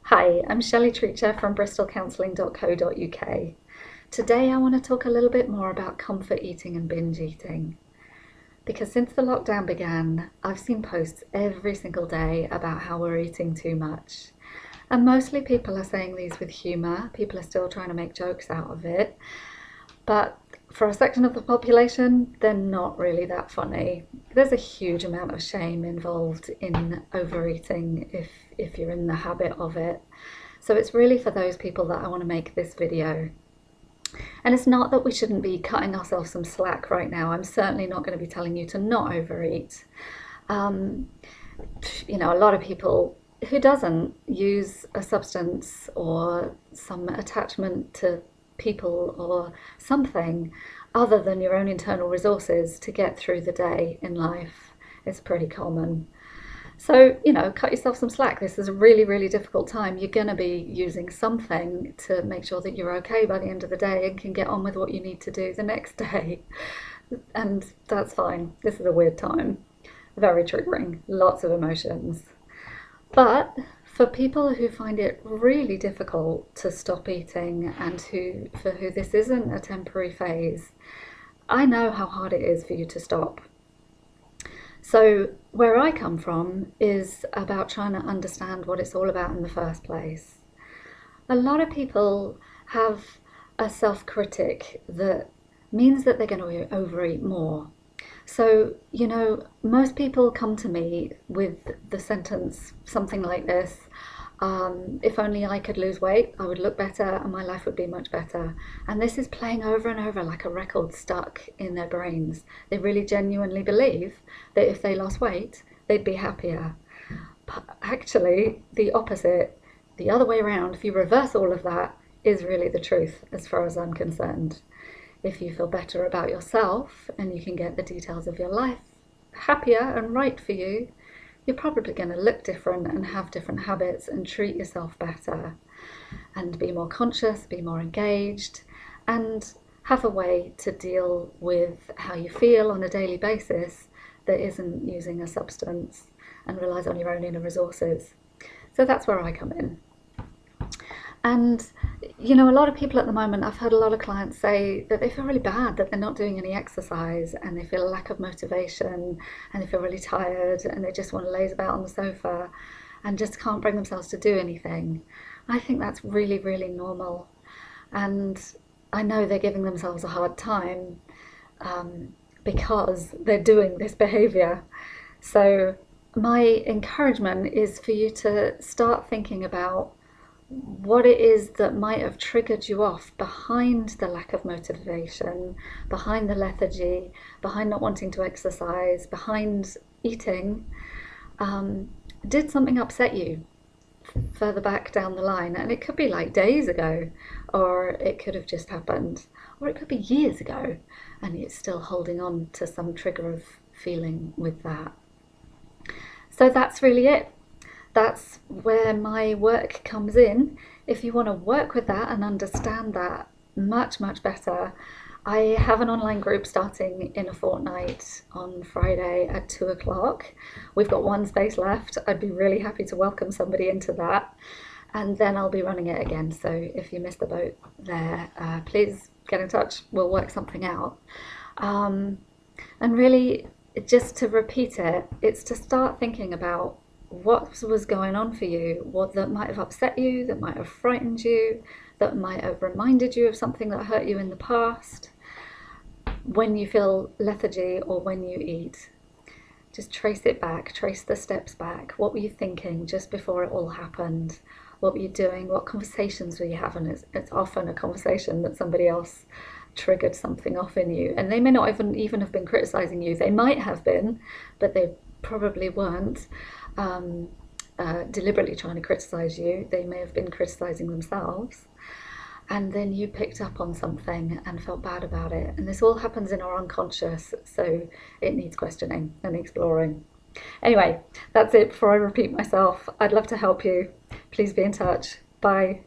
Hi, I'm Shelley Treacher from bristolcounselling.co.uk. Today I want to talk a little bit more about comfort eating and binge eating. Because since the lockdown began, I've seen posts every single day about how we're eating too much. And mostly people are saying these with humour, people are still trying to make jokes out of it. But for a section of the population, they're not really that funny. There's a huge amount of shame involved in overeating if you're in the habit of it. So it's really for those people that I want to make this video. And it's not that we shouldn't be cutting ourselves some slack right now. I'm certainly not going to be telling you to not overeat. A lot of people who doesn't use a substance or some attachment to people or something other than your own internal resources to get through the day in life is pretty common. So, cut yourself some slack. This is a really, really difficult time. You're going to be using something to make sure that you're okay by the end of the day and can get on with what you need to do the next day. And that's fine. This is a weird time. Very triggering. Lots of emotions. But for people who find it really difficult to stop eating and for who this isn't a temporary phase, I know how hard it is for you to stop. So where I come from is about trying to understand what it's all about in the first place. A lot of people have a self-critic that means that they're going to overeat more. So, most people come to me with the sentence, something like this, if only I could lose weight, I would look better and my life would be much better. And this is playing over and over like a record stuck in their brains. They really genuinely believe that if they lost weight, they'd be happier. But actually, the opposite, the other way around, if you reverse all of that, is really the truth as far as I'm concerned. If you feel better about yourself and you can get the details of your life happier and right for you, you're probably going to look different and have different habits and treat yourself better and be more conscious, be more engaged, and have a way to deal with how you feel on a daily basis that isn't using a substance and relies on your own inner resources. So that's where I come in. And a lot of people at the moment, I've heard a lot of clients say that they feel really bad that they're not doing any exercise and they feel a lack of motivation and they feel really tired and they just want to laze about on the sofa and just can't bring themselves to do anything. I think that's really, really normal. And I know they're giving themselves a hard time because they're doing this behavior. So my encouragement is for you to start thinking about what it is that might have triggered you off behind the lack of motivation, behind the lethargy, behind not wanting to exercise, behind eating. Did something upset you further back down the line? And it could be like days ago, or it could have just happened, or it could be years ago, and you're still holding on to some trigger of feeling with that. So that's really it. That's where my work comes in. If you want to work with that and understand that much, much better, I have an online group starting in a fortnight on Friday at 2 o'clock. We've got one space left. I'd be really happy to welcome somebody into that. And then I'll be running it again. So if you missed the boat there, please get in touch. We'll work something out. And really, just to repeat it, it's to start thinking about what was going on for you, what that might have upset you, that might have frightened you, that might have reminded you of something that hurt you in the past. When you feel lethargy or when you eat, just trace it back, trace the steps back. What were you thinking just before it all happened? What were you doing? What conversations were you having? It's often a conversation that somebody else triggered something off in you, and they may not even have been criticizing you. They might have been, but they probably weren't deliberately trying to criticize you. They may have been criticizing themselves, and then you picked up on something and felt bad about it. And this all happens in our unconscious, so it needs questioning and exploring. Anyway, that's it. Before I repeat myself, I'd love to help you. Please be in touch. Bye.